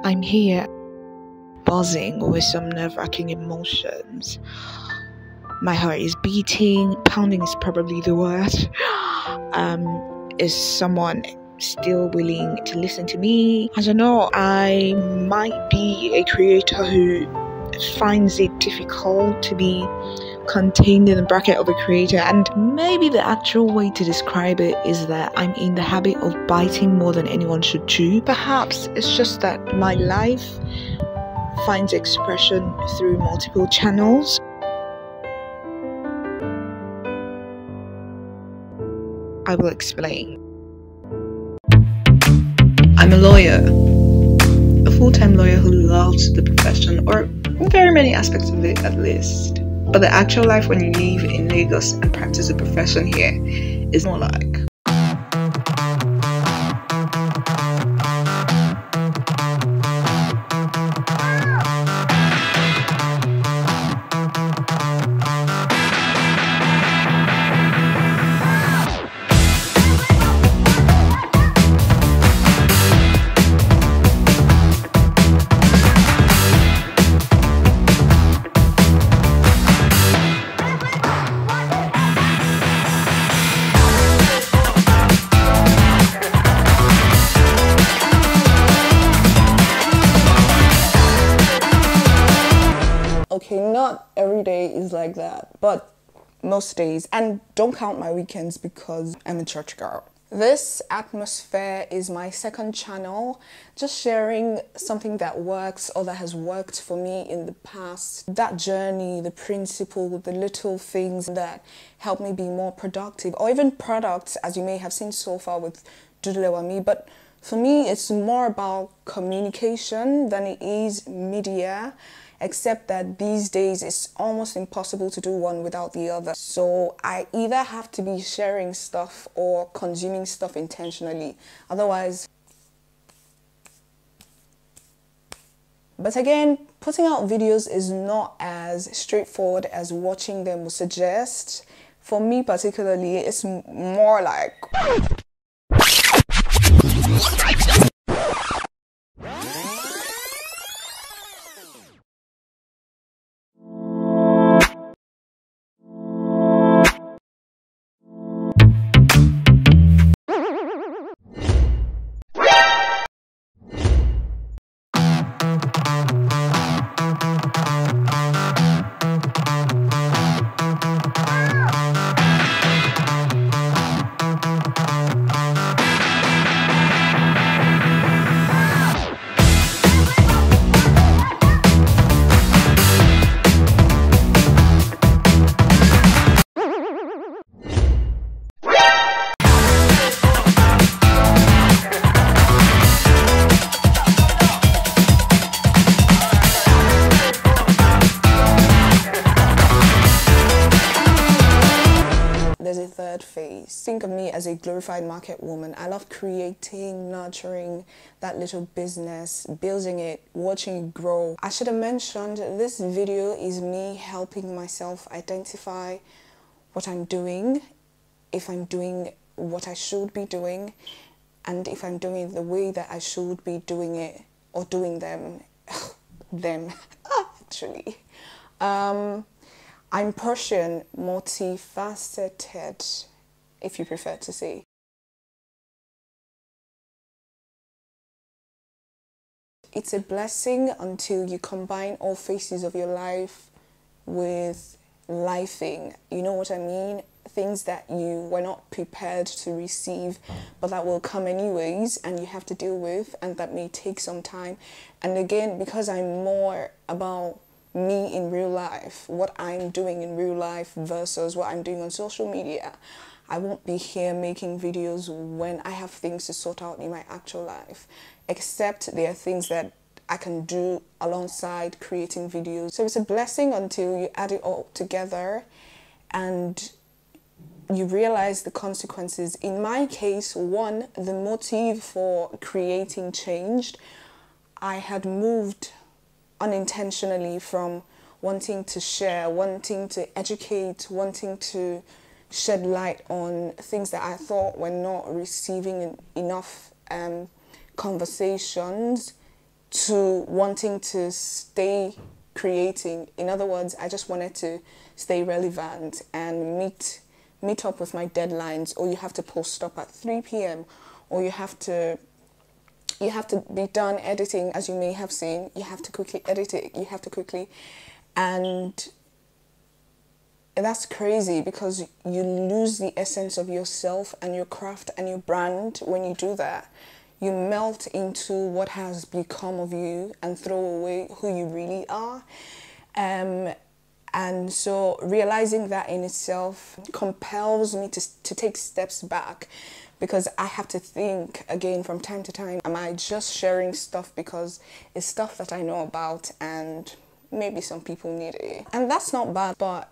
I'm here buzzing with some nerve-wracking emotions. My heart is beating, pounding is probably the word. Is someone still willing to listen to me? I don't know. I might be a creator who finds it difficult to be contained in the bracket of a creator, and maybe the actual way to describe it is that I'm in the habit of biting more than anyone should chew. Perhaps it's just that my life finds expression through multiple channels. I will explain. I'm a lawyer, a full-time lawyer who loves the profession, or very many aspects of it at least. But the actual life when you live in Lagos and practice the profession here is more like. Okay, not every day is like that, but most days, and don't count my weekends because I'm a church girl. This atmosphere is my second channel, just sharing something that works or that has worked for me in the past. That journey, the principle, the little things that help me be more productive, or even products, as you may have seen so far with Dudulewami. But for me, it's more about communication than it is media. Except that these days it's almost impossible to do one without the other. So I either have to be sharing stuff or consuming stuff intentionally. Otherwise. But again, putting out videos is not as straightforward as watching them would suggest. For me particularly, it's more like... There's a third phase. Think of me as a glorified market woman. I love creating, nurturing that little business, building it, watching it grow. I should have mentioned this video is me helping myself identify what I'm doing, if I'm doing what I should be doing, and if I'm doing it the way that I should be doing it, or doing them, actually. I'm Persian, multifaceted, if you prefer to say. It's a blessing until you combine all phases of your life with lifing. You know what I mean? Things that you were not prepared to receive, but that will come anyways, and you have to deal with, and that may take some time. And again, because I'm more about me in real life, what I'm doing in real life versus what I'm doing on social media, I won't be here making videos when I have things to sort out in my actual life, except there are things that I can do alongside creating videos. So it's a blessing until you add it all together and you realize the consequences. In my case, one, the motive for creating changed. I had moved unintentionally from wanting to share, wanting to educate, wanting to shed light on things that I thought were not receiving enough conversations to wanting to stay creating. In other words, I just wanted to stay relevant and meet up with my deadlines, or you have to post up at 3 p.m. or you have to be done editing. As you may have seen, you have to quickly edit it, you have to quickly, and that's crazy because you lose the essence of yourself and your craft and your brand when you do that. You melt into what has become of you and throw away who you really are. And so realizing that in itself compels me to take steps back, because I have to think again from time to time, am I just sharing stuff because it's stuff that I know about and maybe some people need it? And that's not bad, but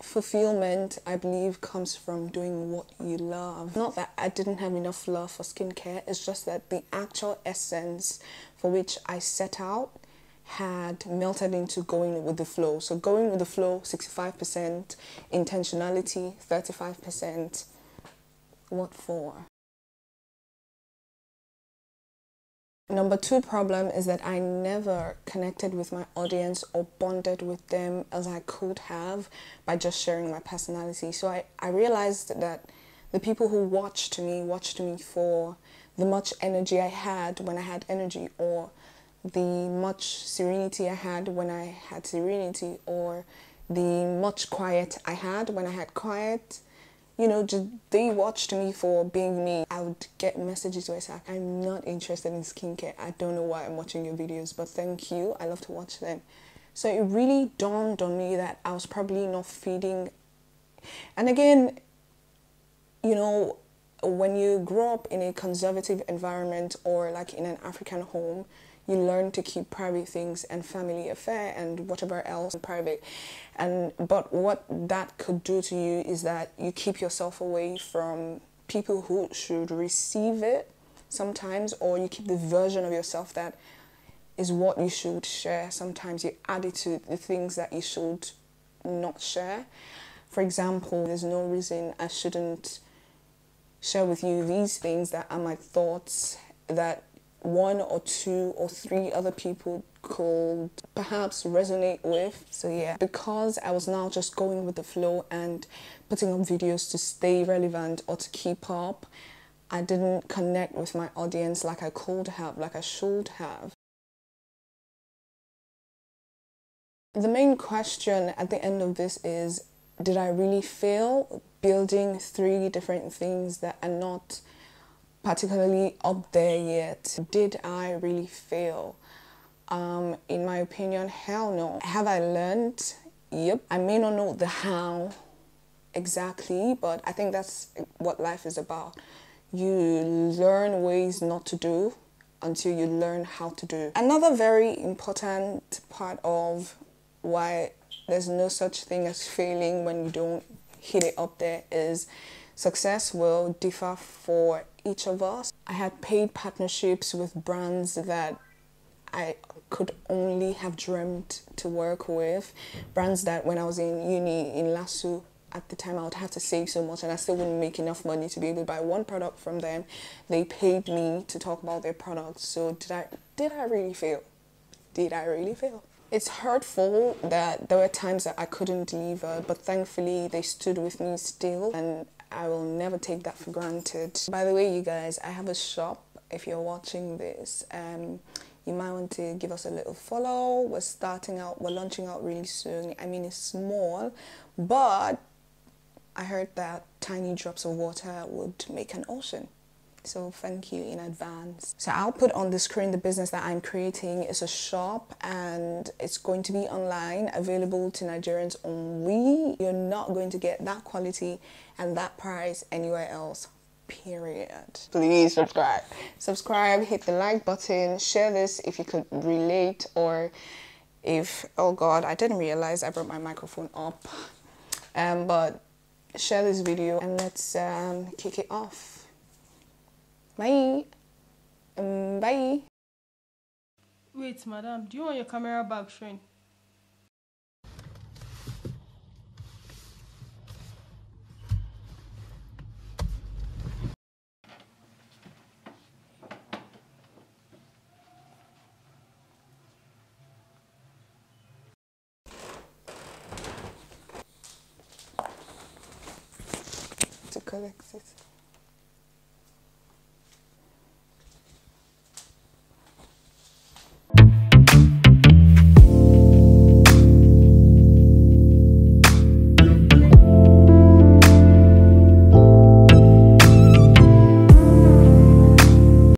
fulfillment, I believe, comes from doing what you love. Not that I didn't have enough love for skincare, it's just that the actual essence for which I set out had melted into going with the flow. So going with the flow, 65%, intentionality, 35%. What for? Number 2 problem is that I never connected with my audience or bonded with them as I could have by just sharing my personality. So I realized that the people who watched me for the much energy I had when I had energy, or the much serenity I had when I had serenity, or the much quiet I had when I had quiet. You know, they watched me for being me. I would get messages where it's like, I'm not interested in skincare. I don't know why I'm watching your videos, but thank you. I love to watch them. So it really dawned on me that I was probably not feeding. And again, you know, when you grow up in a conservative environment or like in an African home, you learn to keep private things and family affair and whatever else private. But what that could do to you is that you keep yourself away from people who should receive it sometimes, or you keep the version of yourself that is what you should share. Sometimes you add it to the things that you should not share. For example, there's no reason I shouldn't share with you these things that are my thoughts that 1 or 2 or 3 other people could perhaps resonate with. So yeah, because I was now just going with the flow and putting up videos to stay relevant or to keep up, I didn't connect with my audience like I could have, like I should have. The main question at the end of this is, did I really fail building 3 different things that are not particularly up there yet? Did I really fail? In my opinion, hell no. Have I learned? Yep. I may not know the how exactly, but I think that's what life is about. You learn ways not to do until you learn how to do. Another very important part of why there's no such thing as failing when you don't hit it up there is success will differ for each of us. I had paid partnerships with brands that I could only have dreamt to work with. Brands that when I was in uni in LASU, at the time I would have to save so much and I still wouldn't make enough money to be able to buy one product from them. They paid me to talk about their products. So did I really fail? Did I really fail? It's hurtful that there were times that I couldn't deliver, but thankfully they stood with me still, and I will never take that for granted. By the way, you guys, I have a shop. If you're watching this, you might want to give us a little follow. We're launching out really soon. I mean, it's small, but I heard that tiny drops of water would make an ocean. So thank you in advance. So I'll put on the screen the business that I'm creating. It's a shop and it's going to be online, available to Nigerians only. You're not going to get that quality and that price anywhere else, period. Please subscribe. Subscribe, hit the like button, share this if you could relate, or if, oh God, I didn't realize I brought my microphone up. But share this video and let's kick it off. Bye. Bye. Wait, madam, do you want your camera back, Shane? collect it.